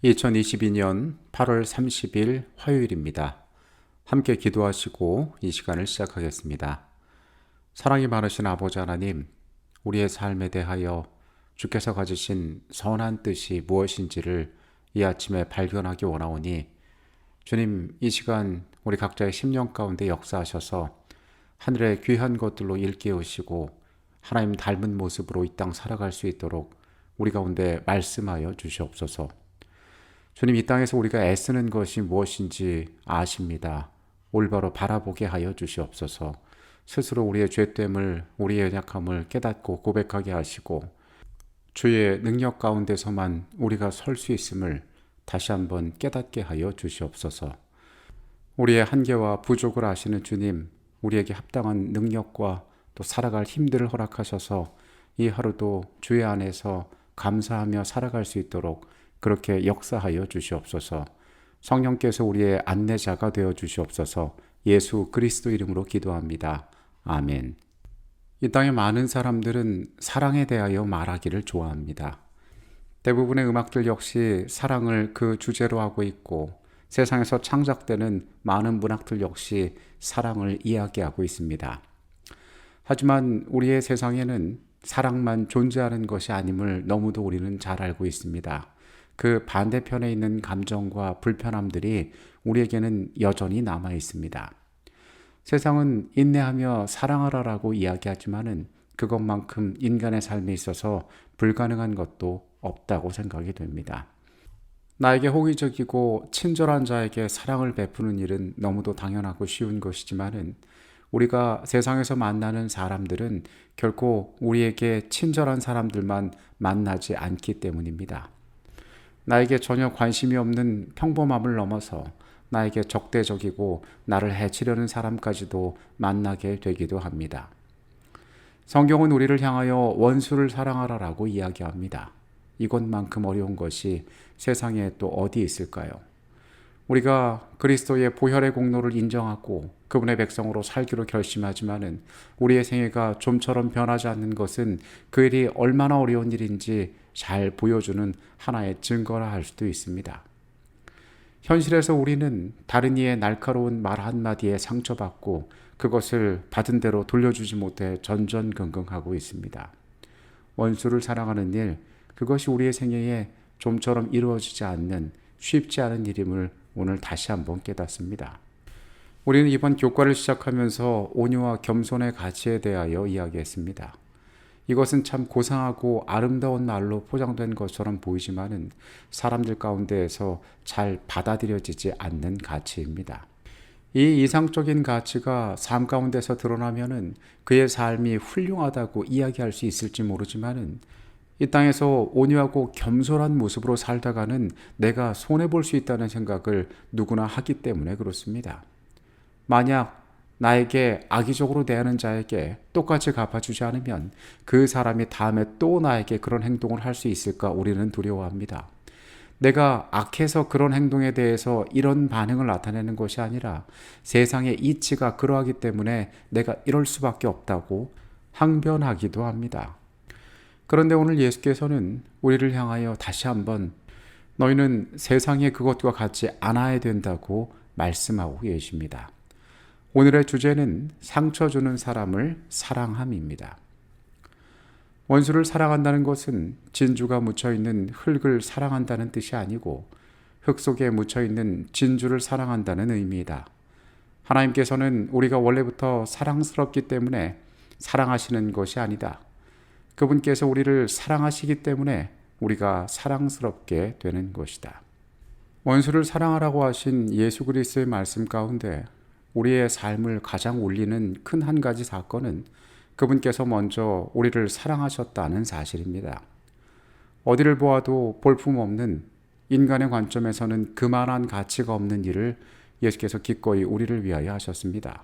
2022년 8월 30일 화요일입니다. 함께 기도하시고 이 시간을 시작하겠습니다. 사랑이 많으신 아버지 하나님, 우리의 삶에 대하여 주께서 가지신 선한 뜻이 무엇인지를 이 아침에 발견하기 원하오니 주님, 이 시간 우리 각자의 심령 가운데 역사하셔서 하늘의 귀한 것들로 일깨우시고 하나님 닮은 모습으로 이 땅 살아갈 수 있도록 우리 가운데 말씀하여 주시옵소서. 주님, 이 땅에서 우리가 애쓰는 것이 무엇인지 아십니다. 올바로 바라보게 하여 주시옵소서. 스스로 우리의 죄됨을, 우리의 연약함을 깨닫고 고백하게 하시고 주의 능력 가운데서만 우리가 설 수 있음을 다시 한번 깨닫게 하여 주시옵소서. 우리의 한계와 부족을 아시는 주님, 우리에게 합당한 능력과 또 살아갈 힘들을 허락하셔서 이 하루도 주의 안에서 감사하며 살아갈 수 있도록 그렇게 역사하여 주시옵소서. 성령께서 우리의 안내자가 되어 주시옵소서. 예수 그리스도 이름으로 기도합니다. 아멘. 이 땅의 많은 사람들은 사랑에 대하여 말하기를 좋아합니다. 대부분의 음악들 역시 사랑을 그 주제로 하고 있고 세상에서 창작되는 많은 문학들 역시 사랑을 이야기하고 있습니다. 하지만 우리의 세상에는 사랑만 존재하는 것이 아님을 너무도 우리는 잘 알고 있습니다. 그 반대편에 있는 감정과 불편함들이 우리에게는 여전히 남아 있습니다. 세상은 인내하며 사랑하라라고 이야기하지만은 그것만큼 인간의 삶에 있어서 불가능한 것도 없다고 생각이 됩니다. 나에게 호의적이고 친절한 자에게 사랑을 베푸는 일은 너무도 당연하고 쉬운 것이지만은 우리가 세상에서 만나는 사람들은 결코 우리에게 친절한 사람들만 만나지 않기 때문입니다. 나에게 전혀 관심이 없는 평범함을 넘어서 나에게 적대적이고 나를 해치려는 사람까지도 만나게 되기도 합니다. 성경은 우리를 향하여 원수를 사랑하라라고 이야기합니다. 이것만큼 어려운 것이 세상에 또 어디 있을까요? 우리가 그리스도의 보혈의 공로를 인정하고 그분의 백성으로 살기로 결심하지만은 우리의 생애가 좀처럼 변하지 않는 것은 그 일이 얼마나 어려운 일인지 잘 보여주는 하나의 증거라 할 수도 있습니다. 현실에서 우리는 다른 이의 날카로운 말 한마디에 상처받고 그것을 받은 대로 돌려주지 못해 전전긍긍하고 있습니다. 원수를 사랑하는 일, 그것이 우리의 생애에 좀처럼 이루어지지 않는 쉽지 않은 일임을 오늘 다시 한번 깨닫습니다. 우리는 이번 교과를 시작하면서 온유와 겸손의 가치에 대하여 이야기했습니다. 이것은 참 고상하고 아름다운 말로 포장된 것처럼 보이지만은 사람들 가운데에서 잘 받아들여지지 않는 가치입니다. 이 이상적인 가치가 삶 가운데서 드러나면은 그의 삶이 훌륭하다고 이야기할 수 있을지 모르지만은 이 땅에서 온유하고 겸손한 모습으로 살다가는 내가 손해볼 수 있다는 생각을 누구나 하기 때문에 그렇습니다. 만약 나에게 악의적으로 대하는 자에게 똑같이 갚아주지 않으면 그 사람이 다음에 또 나에게 그런 행동을 할 수 있을까 우리는 두려워합니다. 내가 악해서 그런 행동에 대해서 이런 반응을 나타내는 것이 아니라 세상의 이치가 그러하기 때문에 내가 이럴 수밖에 없다고 항변하기도 합니다. 그런데 오늘 예수께서는 우리를 향하여 다시 한번 너희는 세상의 그것과 같지 않아야 된다고 말씀하고 계십니다. 오늘의 주제는 상처 주는 사람을 사랑함입니다. 원수를 사랑한다는 것은 진주가 묻혀있는 흙을 사랑한다는 뜻이 아니고 흙 속에 묻혀있는 진주를 사랑한다는 의미이다. 하나님께서는 우리가 원래부터 사랑스럽기 때문에 사랑하시는 것이 아니다. 그분께서 우리를 사랑하시기 때문에 우리가 사랑스럽게 되는 것이다. 원수를 사랑하라고 하신 예수 그리스도의 말씀 가운데 우리의 삶을 가장 울리는 큰 한 가지 사건은 그분께서 먼저 우리를 사랑하셨다는 사실입니다. 어디를 보아도 볼품없는 인간의 관점에서는 그만한 가치가 없는 일을 예수께서 기꺼이 우리를 위하여 하셨습니다.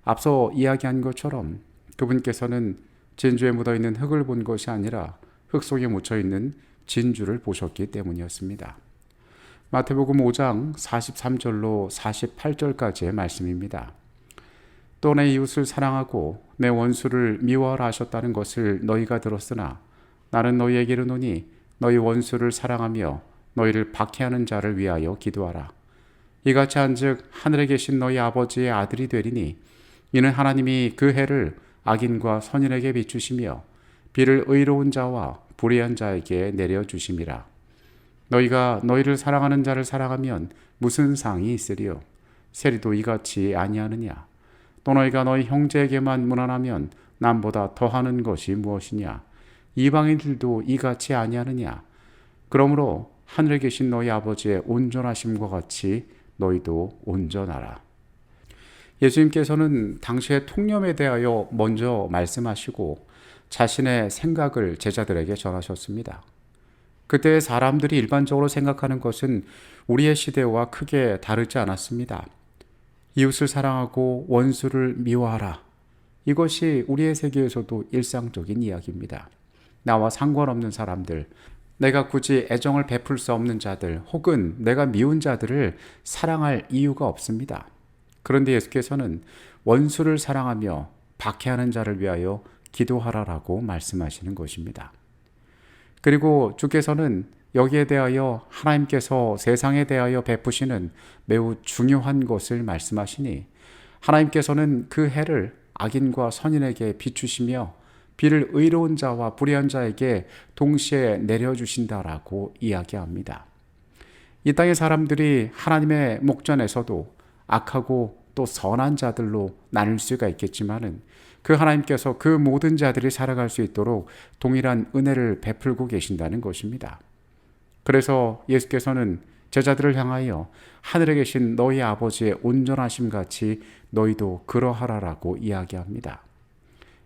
앞서 이야기한 것처럼 그분께서는 진주에 묻어있는 흙을 본 것이 아니라 흙 속에 묻혀있는 진주를 보셨기 때문이었습니다. 마태복음 5장 43절로 48절까지의 말씀입니다. 또 내 이웃을 사랑하고 내 원수를 미워하라 하셨다는 것을 너희가 들었으나 나는 너희에게 이르노니 너희 원수를 사랑하며 너희를 박해하는 자를 위하여 기도하라. 이같이 한즉 하늘에 계신 너희 아버지의 아들이 되리니 이는 하나님이 그 해를 악인과 선인에게 비추시며 비를 의로운 자와 불의한 자에게 내려주심이라. 너희가 너희를 사랑하는 자를 사랑하면 무슨 상이 있으리요? 세리도 이같이 아니하느냐? 또 너희가 너희 형제에게만 무난하면 남보다 더하는 것이 무엇이냐? 이방인들도 이같이 아니하느냐? 그러므로 하늘에 계신 너희 아버지의 온전하심과 같이 너희도 온전하라. 예수님께서는 당시의 통념에 대하여 먼저 말씀하시고 자신의 생각을 제자들에게 전하셨습니다. 그때의 사람들이 일반적으로 생각하는 것은 우리의 시대와 크게 다르지 않았습니다. 이웃을 사랑하고 원수를 미워하라. 이것이 우리의 세계에서도 일상적인 이야기입니다. 나와 상관없는 사람들, 내가 굳이 애정을 베풀 수 없는 자들, 혹은 내가 미운 자들을 사랑할 이유가 없습니다. 그런데 예수께서는 원수를 사랑하며 박해하는 자를 위하여 기도하라라고 말씀하시는 것입니다. 그리고 주께서는 여기에 대하여 하나님께서 세상에 대하여 베푸시는 매우 중요한 것을 말씀하시니 하나님께서는 그 해를 악인과 선인에게 비추시며 비를 의로운 자와 불의한 자에게 동시에 내려주신다라고 이야기합니다. 이 땅의 사람들이 하나님의 목전에서도 악하고 또 선한 자들로 나눌 수가 있겠지만은 그 하나님께서 그 모든 자들이 살아갈 수 있도록 동일한 은혜를 베풀고 계신다는 것입니다. 그래서 예수께서는 제자들을 향하여 하늘에 계신 너희 아버지의 온전하심 같이 너희도 그러하라라고 이야기합니다.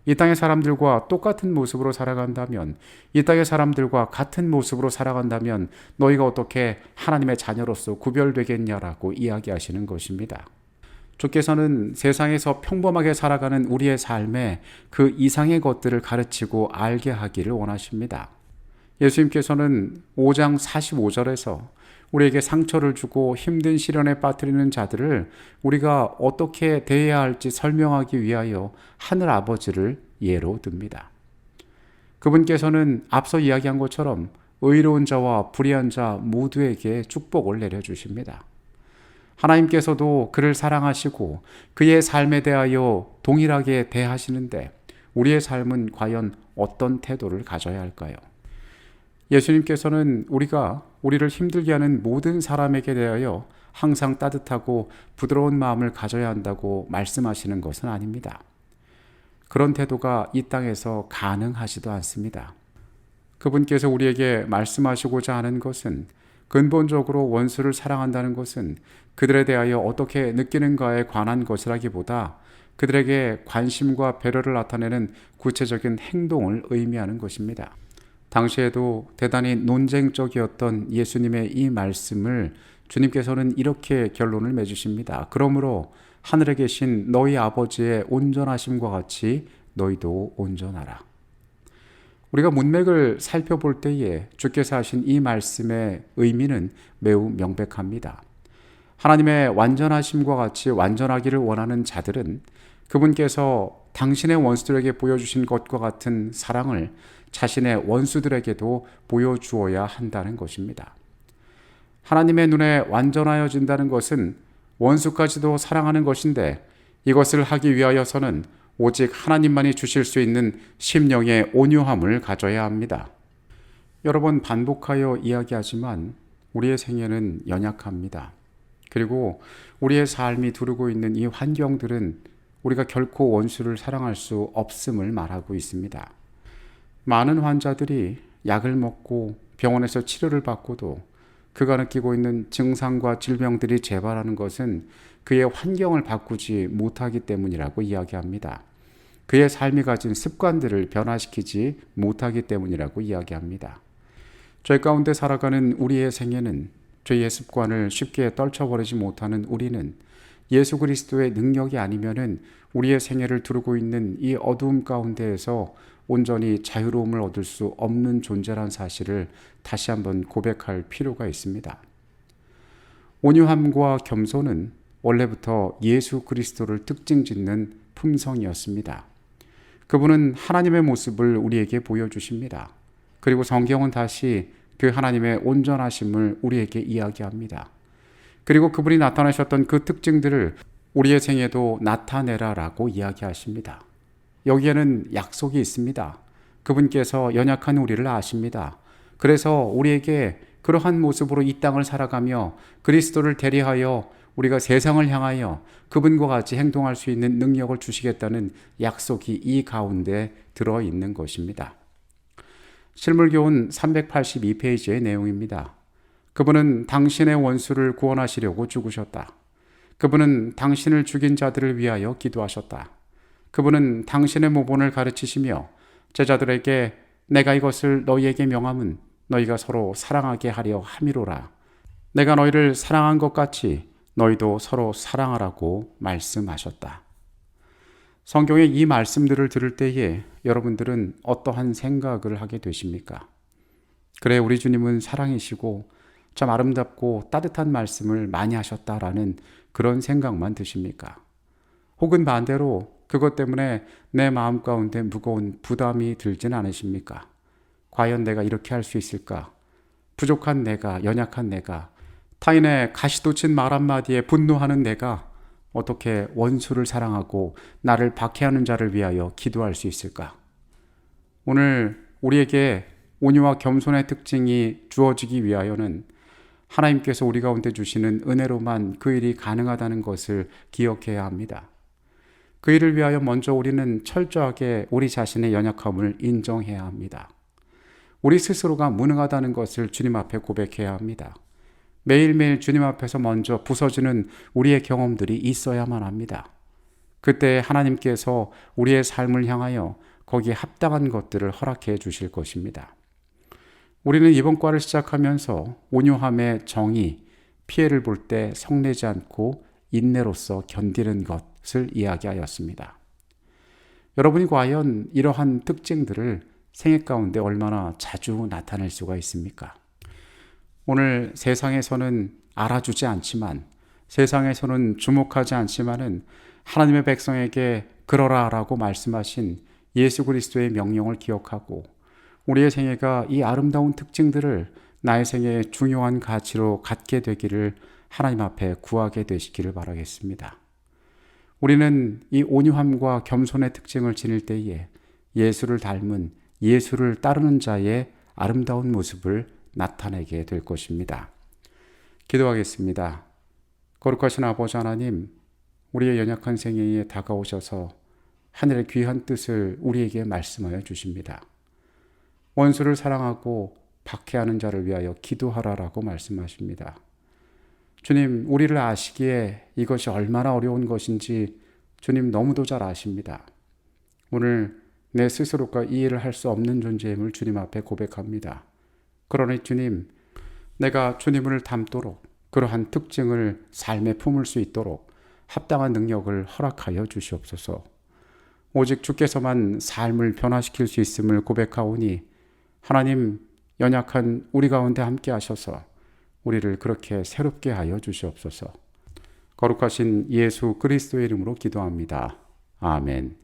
이 땅의 사람들과 똑같은 모습으로 살아간다면, 이 땅의 사람들과 같은 모습으로 살아간다면 너희가 어떻게 하나님의 자녀로서 구별되겠냐라고 이야기하시는 것입니다. 주께서는 세상에서 평범하게 살아가는 우리의 삶에 그 이상의 것들을 가르치고 알게 하기를 원하십니다. 예수님께서는 5장 45절에서 우리에게 상처를 주고 힘든 시련에 빠뜨리는 자들을 우리가 어떻게 대해야 할지 설명하기 위하여 하늘 아버지를 예로 듭니다. 그분께서는 앞서 이야기한 것처럼 의로운 자와 불의한 자 모두에게 축복을 내려주십니다. 하나님께서도 그를 사랑하시고 그의 삶에 대하여 동일하게 대하시는데 우리의 삶은 과연 어떤 태도를 가져야 할까요? 예수님께서는 우리를 힘들게 하는 모든 사람에게 대하여 항상 따뜻하고 부드러운 마음을 가져야 한다고 말씀하시는 것은 아닙니다. 그런 태도가 이 땅에서 가능하지도 않습니다. 그분께서 우리에게 말씀하시고자 하는 것은 근본적으로 원수를 사랑한다는 것은 그들에 대하여 어떻게 느끼는가에 관한 것이라기보다 그들에게 관심과 배려를 나타내는 구체적인 행동을 의미하는 것입니다. 당시에도 대단히 논쟁적이었던 예수님의 이 말씀을 주님께서는 이렇게 결론을 맺으십니다. 그러므로 하늘에 계신 너희 아버지의 온전하심과 같이 너희도 온전하라. 우리가 문맥을 살펴볼 때에 주께서 하신 이 말씀의 의미는 매우 명백합니다. 하나님의 완전하심과 같이 완전하기를 원하는 자들은 그분께서 당신의 원수들에게 보여주신 것과 같은 사랑을 자신의 원수들에게도 보여주어야 한다는 것입니다. 하나님의 눈에 완전하여진다는 것은 원수까지도 사랑하는 것인데 이것을 하기 위하여서는 오직 하나님만이 주실 수 있는 심령의 온유함을 가져야 합니다. 여러 번 반복하여 이야기하지만 우리의 생애는 연약합니다. 그리고 우리의 삶이 두르고 있는 이 환경들은 우리가 결코 원수를 사랑할 수 없음을 말하고 있습니다. 많은 환자들이 약을 먹고 병원에서 치료를 받고도 그가 느끼고 있는 증상과 질병들이 재발하는 것은 그의 환경을 바꾸지 못하기 때문이라고 이야기합니다. 그의 삶이 가진 습관들을 변화시키지 못하기 때문이라고 이야기합니다. 죄 가운데 살아가는 우리의 생애는 죄의 습관을 쉽게 떨쳐버리지 못하는 우리는 예수 그리스도의 능력이 아니면은 우리의 생애를 두르고 있는 이 어두움 가운데에서 온전히 자유로움을 얻을 수 없는 존재란 사실을 다시 한번 고백할 필요가 있습니다. 온유함과 겸손은 원래부터 예수 그리스도를 특징 짓는 품성이었습니다. 그분은 하나님의 모습을 우리에게 보여주십니다. 그리고 성경은 다시 그 하나님의 온전하심을 우리에게 이야기합니다. 그리고 그분이 나타나셨던 그 특징들을 우리의 생에도 나타내라라고 이야기하십니다. 여기에는 약속이 있습니다. 그분께서 연약한 우리를 아십니다. 그래서 우리에게 그러한 모습으로 이 땅을 살아가며 그리스도를 대리하여 우리가 세상을 향하여 그분과 같이 행동할 수 있는 능력을 주시겠다는 약속이 이 가운데 들어있는 것입니다. 실물교훈 382페이지의 내용입니다. 그분은 당신의 원수를 구원하시려고 죽으셨다. 그분은 당신을 죽인 자들을 위하여 기도하셨다. 그분은 당신의 모본을 가르치시며 제자들에게 내가 이것을 너희에게 명함은 너희가 서로 사랑하게 하려 함이로라. 내가 너희를 사랑한 것 같이 너희도 서로 사랑하라고 말씀하셨다. 성경의 이 말씀들을 들을 때에 여러분들은 어떠한 생각을 하게 되십니까? 그래, 우리 주님은 사랑이시고 참 아름답고 따뜻한 말씀을 많이 하셨다라는 그런 생각만 드십니까? 혹은 반대로 그것 때문에 내 마음 가운데 무거운 부담이 들진 않으십니까? 과연 내가 이렇게 할 수 있을까? 부족한 내가, 연약한 내가, 타인의 가시돋친 말 한마디에 분노하는 내가 어떻게 원수를 사랑하고 나를 박해하는 자를 위하여 기도할 수 있을까? 오늘 우리에게 온유와 겸손의 특징이 주어지기 위하여는 하나님께서 우리 가운데 주시는 은혜로만 그 일이 가능하다는 것을 기억해야 합니다. 그 일을 위하여 먼저 우리는 철저하게 우리 자신의 연약함을 인정해야 합니다. 우리 스스로가 무능하다는 것을 주님 앞에 고백해야 합니다. 매일매일 주님 앞에서 먼저 부서지는 우리의 경험들이 있어야만 합니다. 그때 하나님께서 우리의 삶을 향하여 거기에 합당한 것들을 허락해 주실 것입니다. 우리는 이번 과를 시작하면서 온유함의 정의, 피해를 볼 때 성내지 않고 인내로서 견디는 것을 이야기하였습니다. 여러분이 과연 이러한 특징들을 생애 가운데 얼마나 자주 나타낼 수가 있습니까? 오늘 세상에서는 알아주지 않지만, 세상에서는 주목하지 않지만은 하나님의 백성에게 그러라라고 말씀하신 예수 그리스도의 명령을 기억하고 우리의 생애가 이 아름다운 특징들을 나의 생애의 중요한 가치로 갖게 되기를 하나님 앞에 구하게 되시기를 바라겠습니다. 우리는 이 온유함과 겸손의 특징을 지닐 때에 예수를 닮은, 예수를 따르는 자의 아름다운 모습을 나타내게 될 것입니다. 기도하겠습니다. 거룩하신 아버지 하나님, 우리의 연약한 생애에 다가오셔서 하늘의 귀한 뜻을 우리에게 말씀하여 주십니다. 원수를 사랑하고 박해하는 자를 위하여 기도하라라고 말씀하십니다. 주님, 우리를 아시기에 이것이 얼마나 어려운 것인지 주님 너무도 잘 아십니다. 오늘 내 스스로가 이 일을 할 수 없는 존재임을 주님 앞에 고백합니다. 그러니 주님, 내가 주님을 닮도록 그러한 특징을 삶에 품을 수 있도록 합당한 능력을 허락하여 주시옵소서. 오직 주께서만 삶을 변화시킬 수 있음을 고백하오니 하나님, 연약한 우리 가운데 함께 하셔서 우리를 그렇게 새롭게 하여 주시옵소서. 거룩하신 예수 그리스도의 이름으로 기도합니다. 아멘.